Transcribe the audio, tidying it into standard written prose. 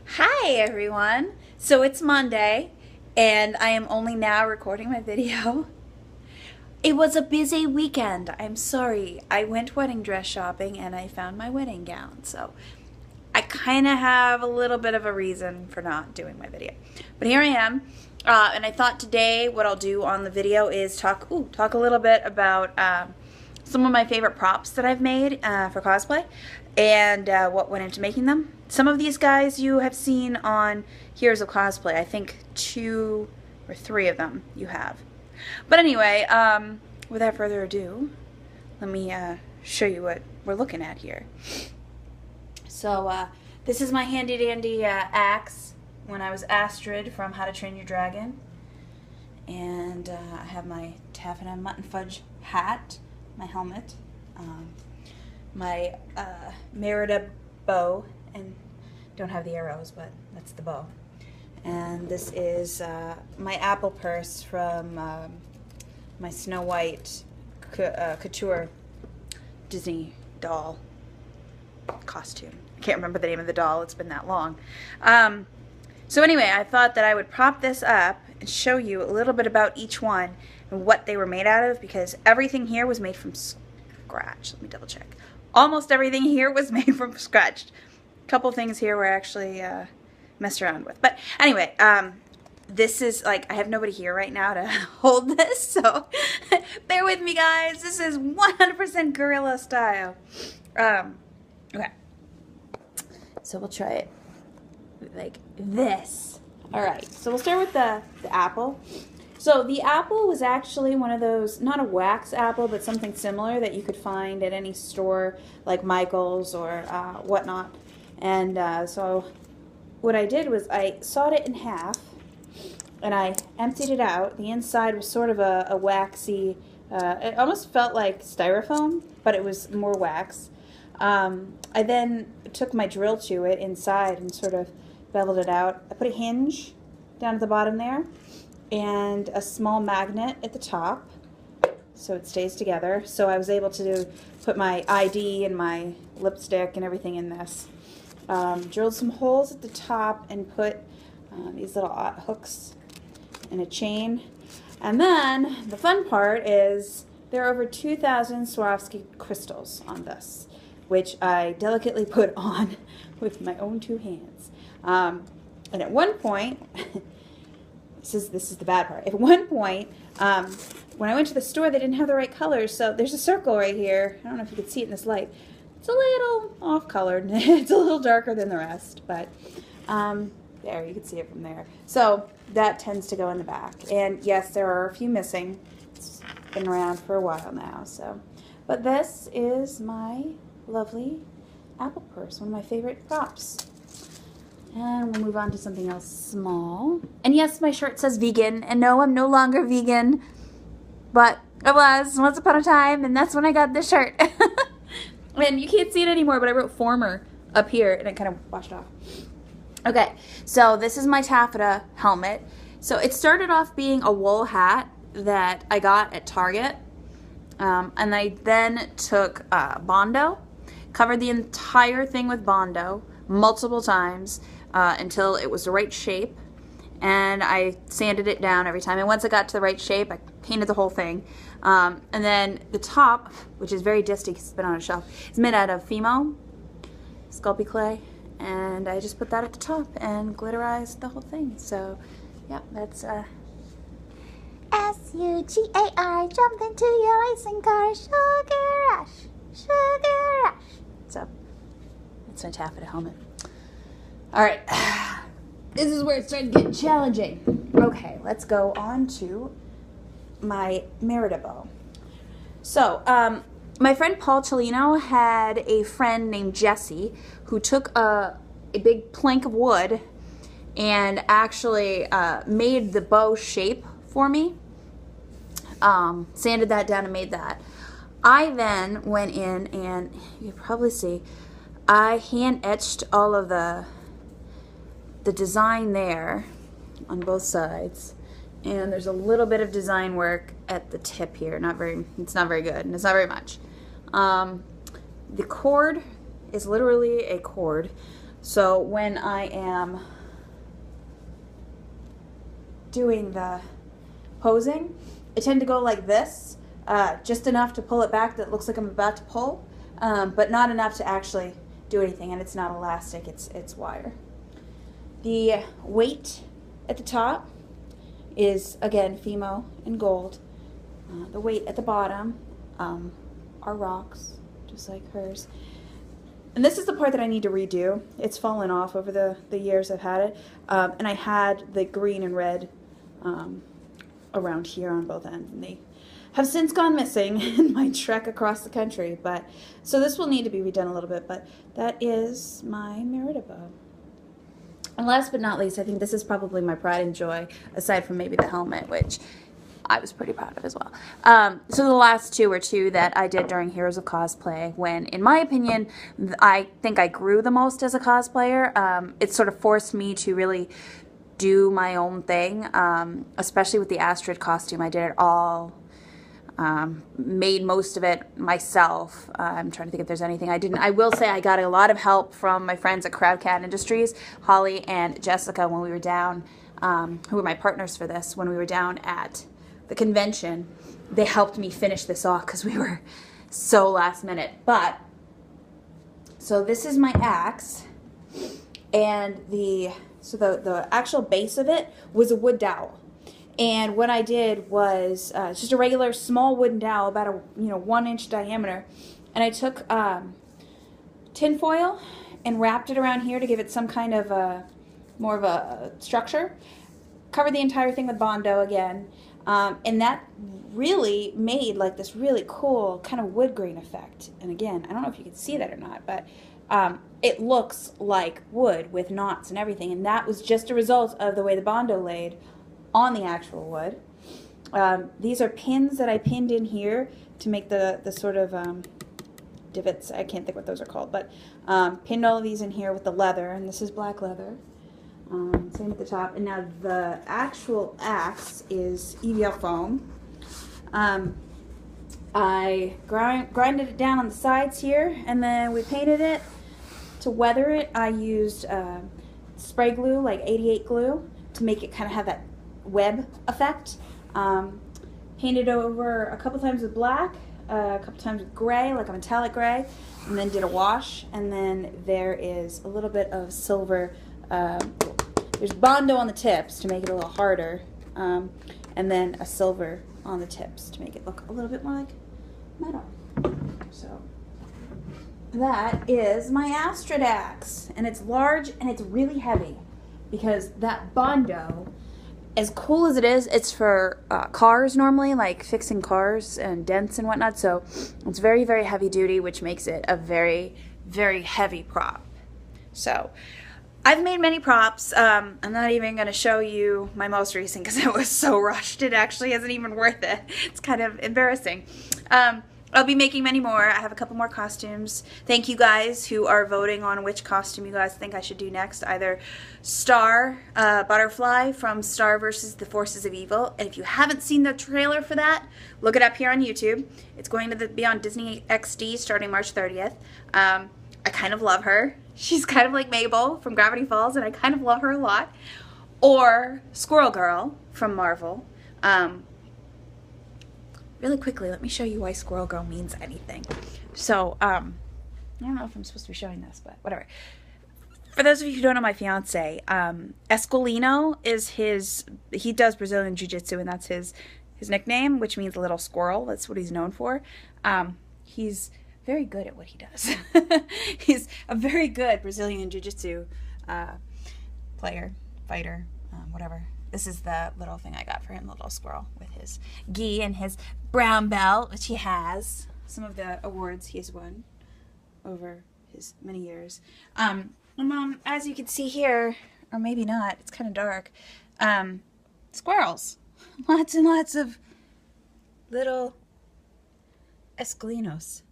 Hi everyone! So it's Monday and I am only now recording my video. It was a busy weekend. I'm sorry. I went wedding dress shopping and I found my wedding gown. So I kind of have a little bit of a reason for not doing my video. But here I am. And I thought today what I'll do on the video is talk a little bit about some of my favorite props that I've made for cosplay and what went into making them. Some of these guys you have seen on Heroes of Cosplay. I think 2 or 3 of them you have. But anyway, without further ado, let me show you what we're looking at here. So this is my handy dandy axe when I was Astrid from How to Train Your Dragon. And I have my taffeta mutton fudge hat, my helmet, my merida bow, and don't have the arrows, but that's the bow. And this is my apple purse from my Snow White couture Disney doll costume. I can't remember the name of the doll, it's been that long. So anyway, I thought that I would prop this up and show you a little bit about each one and what they were made out of, because everything here was made from scratch. Let me double check. Almost everything here was made from scratch. A couple things here were actually messed around with. But anyway, this is like, I have nobody here right now to hold this, so bear with me guys. This is 100% guerrilla style. Okay. So we'll try it like this. Alright, so we'll start with the apple. So the apple was actually one of those, not a wax apple, but something similar that you could find at any store like Michael's or whatnot. And so what I did was I sawed it in half and I emptied it out. The inside was sort of a waxy, it almost felt like styrofoam, but it was more wax. I then took my drill to it inside and sort of beveled it out. I put a hinge down at the bottom there and a small magnet at the top so it stays together. So I was able to put my ID and my lipstick and everything in this. Drilled some holes at the top and put these little hooks and a chain. And then the fun part is there are over 2,000 Swarovski crystals on this, which I delicately put on with my own 2 hands. And at one point, this is the bad part. At one point, when I went to the store, they didn't have the right colors. So there's a circle right here. I don't know if you can see it in this light. It's a little off-colored. It's a little darker than the rest, but there, you can see it from there. So that tends to go in the back. And yes, there are a few missing. It's been around for a while now. So, but this is my lovely apple purse, one of my favorite props. And we'll move on to something else small. And yes, my shirt says vegan. And no, I'm no longer vegan. But I was once upon a time, and that's when I got this shirt. And you can't see it anymore, but I wrote former up here, and it kind of washed off. Okay, so this is my taffeta helmet. So it started off being a wool hat that I got at Target. And I then took Bondo, covered the entire thing with Bondo multiple times until it was the right shape. And I sanded it down every time. And once it got to the right shape, I painted the whole thing. And then the top, which is very disty because it's been on a shelf, is made out of Fimo, Sculpey clay. And I just put that at the top and glitterized the whole thing. So, yeah, that's S-U-G-A-R, jump into your racing car, sugar rush, sugar rush. So, that's my taffeta helmet. Alright, this is where it started getting challenging. Okay, let's go on to my merida bow. So, my friend Paul Cellino had a friend named Jesse who took a big plank of wood and actually made the bow shape for me. Sanded that down and made that. I then went in and you can probably see I hand etched all of the design there on both sides, and there's a little bit of design work at the tip here. It's not very good, and it's not very much. The cord is literally a cord So when I am doing the posing, I tend to go like this, just enough to pull it back that it looks like I'm about to pull, but not enough to actually do anything, and it's not elastic, it's wire. The weight at the top is, again, Fimo in gold. The weight at the bottom are rocks, just like hers. And this is the part that I need to redo. It's fallen off over the years I've had it. And I had the green and red around here on both ends, and they have since gone missing in my trek across the country. But so this will need to be redone a little bit, but that is my merida bow. And last but not least, I think this is probably my pride and joy, aside from maybe the helmet, which I was pretty proud of as well. So the last two are two that I did during Heroes of Cosplay, when, in my opinion, I think I grew the most as a cosplayer. It sort of forced me to really do my own thing, especially with the Aktrez costume. I did it all, made most of it myself. I'm trying to think if there's anything I didn't. I will say I got a lot of help from my friends at Crowdcat Industries, Holly and Jessica, when we were down, who were my partners for this, when we were down at the convention. They helped me finish this off because we were so last minute. But, so this is my axe, and the actual base of it was a wood dowel. And what I did was just a regular small wooden dowel, about a 1-inch diameter, and I took tin foil and wrapped it around here to give it some kind of more of a structure. Covered the entire thing with Bondo again, and that really made like this really cool kind of wood grain effect. And again, I don't know if you can see that or not, but it looks like wood with knots and everything, and that was just a result of the way the Bondo laid on the actual wood. These are pins that I pinned in here to make the sort of divots. I can't think what those are called, but pinned all of these in here with the leather, and this is black leather. Same at the top. And now the actual axe is EVL foam. I grinded it down on the sides here, and then we painted it. To weather it, I used spray glue, like 88 glue, to make it kind of have that web effect. Painted over a couple times with black, a couple times with gray, like a metallic gray, and then did a wash. And then there is a little bit of silver. There's Bondo on the tips to make it a little harder, and then a silver on the tips to make it look a little bit more like metal. So that is my astrodax, and it's large and it's really heavy because that Bondo, as cool as it is, it's for cars normally, like fixing cars and dents and whatnot. So it's very, very heavy duty, which makes it a very, very heavy prop. So I've made many props. I'm not even going to show you my most recent because it was so rushed. It actually isn't even worth it. It's kind of embarrassing. I'll be making many more. I have a couple more costumes. Thank you guys who are voting on which costume you guys think I should do next. Either Star, Butterfly from Star vs. the Forces of Evil. And if you haven't seen the trailer for that, look it up here on YouTube. It's going to be on Disney XD starting March 30th. I kind of love her. She's kind of like Mabel from Gravity Falls, and I kind of love her a lot. Or Squirrel Girl from Marvel. Really quickly, let me show you why Squirrel Girl means anything. So, I don't know if I'm supposed to be showing this, but whatever. For those of you who don't know my fiance, Esquilino is he does Brazilian Jiu-Jitsu, and that's his nickname, which means little squirrel. That's what he's known for. He's very good at what he does. He's a very good Brazilian Jiu-Jitsu player, fighter, whatever. This is the little thing I got for him, the little squirrel, with his gi and his brown belt, which he has. Some of the awards he has won over his many years. And as you can see here, or maybe not, it's kind of dark, squirrels. Lots and lots of little esquilinos.